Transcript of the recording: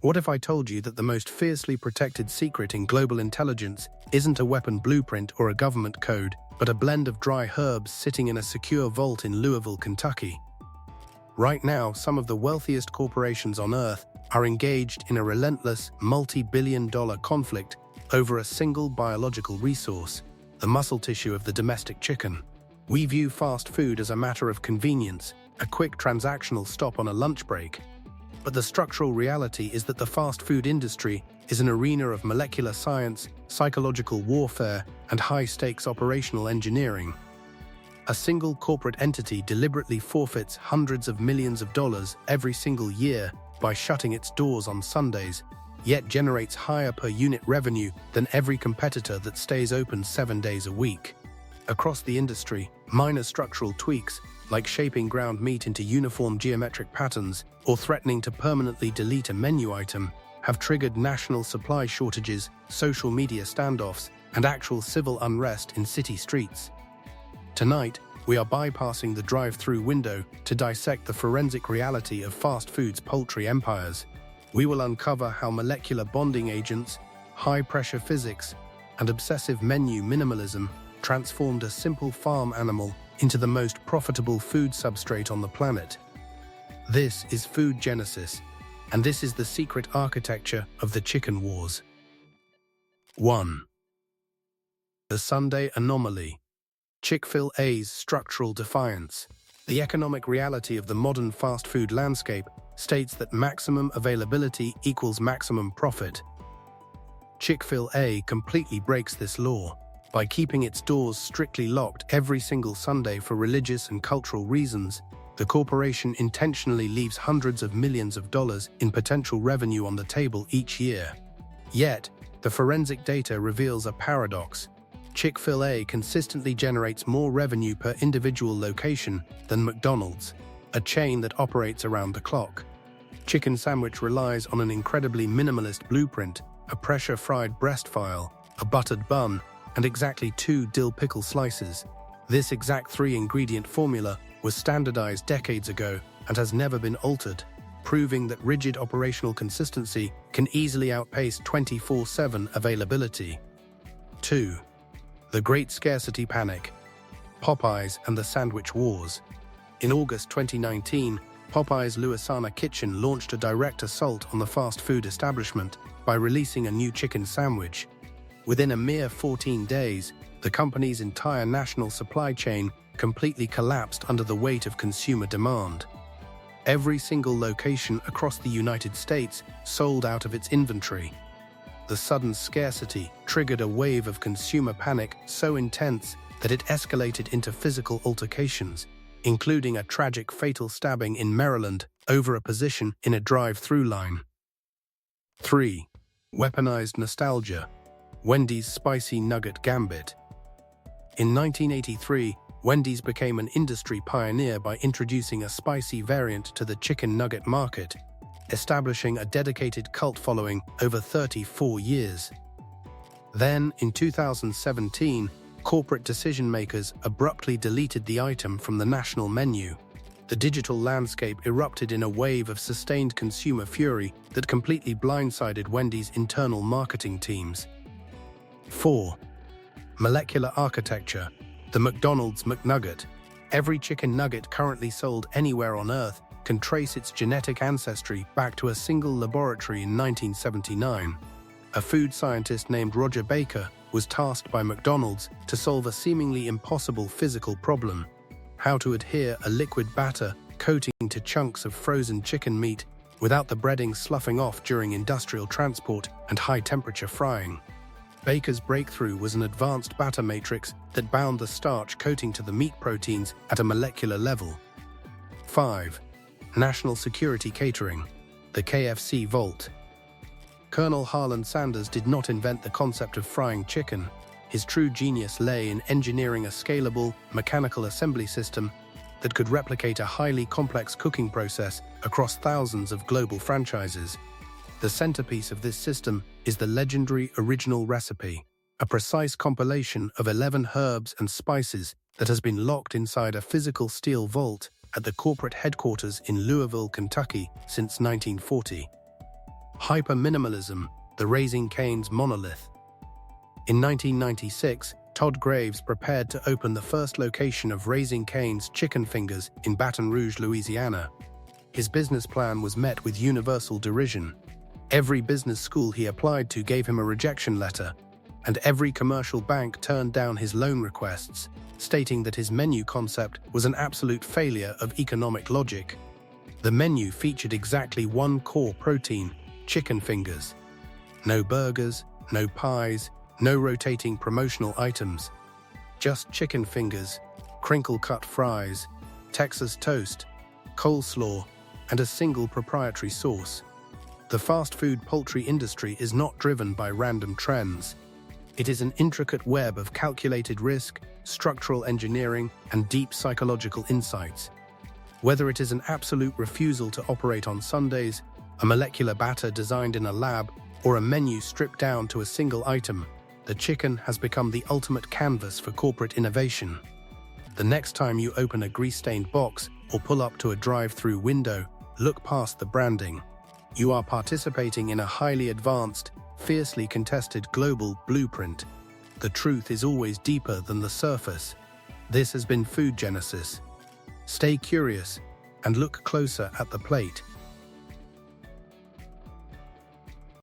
What if I told you that the most fiercely protected secret in global intelligence isn't a weapon blueprint or a government code, but a blend of dry herbs sitting in a secure vault in Louisville, Kentucky? Right now, some of the wealthiest corporations on Earth are engaged in a relentless, multi-billion-dollar conflict over a single biological resource, the muscle tissue of the domestic chicken. We view fast food as a matter of convenience, a quick transactional stop on a lunch break. But the structural reality is that the fast food industry is an arena of molecular science, psychological warfare, and high-stakes operational engineering. A single corporate entity deliberately forfeits hundreds of millions of dollars every single year by shutting its doors on Sundays, yet generates higher per-unit revenue than every competitor that stays open 7 days a week. Across the industry, minor structural tweaks, like shaping ground meat into uniform geometric patterns or threatening to permanently delete a menu item, have triggered national supply shortages, social media standoffs, and actual civil unrest in city streets. Tonight, we are bypassing the drive-through window to dissect the forensic reality of fast food's poultry empires. We will uncover how molecular bonding agents, high-pressure physics, and obsessive menu minimalism transformed a simple farm animal into the most profitable food substrate on the planet. This is Food Genesis, and this is the secret architecture of the chicken wars. 1. The Sunday Anomaly. Chick-fil-A's structural defiance. The economic reality of the modern fast food landscape states that maximum availability equals maximum profit. Chick-fil-A completely breaks this law. By keeping its doors strictly locked every single Sunday for religious and cultural reasons, the corporation intentionally leaves hundreds of millions of dollars in potential revenue on the table each year. Yet, the forensic data reveals a paradox. Chick-fil-A consistently generates more revenue per individual location than McDonald's, a chain that operates around the clock. Chicken Sandwich relies on an incredibly minimalist blueprint, a pressure-fried breast file, a buttered bun, and exactly 2 dill pickle slices. This exact 3-ingredient formula was standardized decades ago and has never been altered, proving that rigid operational consistency can easily outpace 24/7 availability. 2. The Great Scarcity Panic. Popeyes and the Sandwich Wars. In August 2019, Popeye's Louisiana Kitchen launched a direct assault on the fast food establishment by releasing a new chicken sandwich. Within a mere 14 days, the company's entire national supply chain completely collapsed under the weight of consumer demand. Every single location across the United States sold out of its inventory. The sudden scarcity triggered a wave of consumer panic so intense that it escalated into physical altercations, including a tragic fatal stabbing in Maryland over a position in a drive-through line. 3. Weaponized nostalgia. Wendy's Spicy Nugget Gambit. In 1983, Wendy's became an industry pioneer by introducing a spicy variant to the chicken nugget market, establishing a dedicated cult following over 34 years. Then, in 2017, corporate decision-makers abruptly deleted the item from the national menu. The digital landscape erupted in a wave of sustained consumer fury that completely blindsided Wendy's internal marketing teams. 4. Molecular architecture. The McDonald's McNugget. Every chicken nugget currently sold anywhere on Earth can trace its genetic ancestry back to a single laboratory in 1979. A food scientist named Roger Baker was tasked by McDonald's to solve a seemingly impossible physical problem: how to adhere a liquid batter coating to chunks of frozen chicken meat without the breading sloughing off during industrial transport and high-temperature frying. Baker's breakthrough was an advanced batter matrix that bound the starch coating to the meat proteins at a molecular level. 5. National Security Catering. The KFC Vault. Colonel Harlan Sanders did not invent the concept of frying chicken. His true genius lay in engineering a scalable, mechanical assembly system that could replicate a highly complex cooking process across thousands of global franchises. The centerpiece of this system is the legendary original recipe, a precise compilation of 11 herbs and spices that has been locked inside a physical steel vault at the corporate headquarters in Louisville, Kentucky since 1940. Hyper-minimalism, the Raising Cane's monolith. In 1996, Todd Graves prepared to open the first location of Raising Cane's Chicken Fingers in Baton Rouge, Louisiana. His business plan was met with universal derision. Every business school he applied to gave him a rejection letter, and every commercial bank turned down his loan requests, stating that his menu concept was an absolute failure of economic logic. The menu featured exactly one core protein: chicken fingers. No burgers, no pies, no rotating promotional items. Just chicken fingers, crinkle-cut fries, Texas toast, coleslaw, and a single proprietary sauce. The fast food poultry industry is not driven by random trends. It is an intricate web of calculated risk, structural engineering, and deep psychological insights. Whether it is an absolute refusal to operate on Sundays, a molecular batter designed in a lab, or a menu stripped down to a single item, the chicken has become the ultimate canvas for corporate innovation. The next time you open a grease-stained box or pull up to a drive-through window, look past the branding. You are participating in a highly advanced, fiercely contested global blueprint. The truth is always deeper than the surface. This has been Food Genesis. Stay curious and look closer at the plate.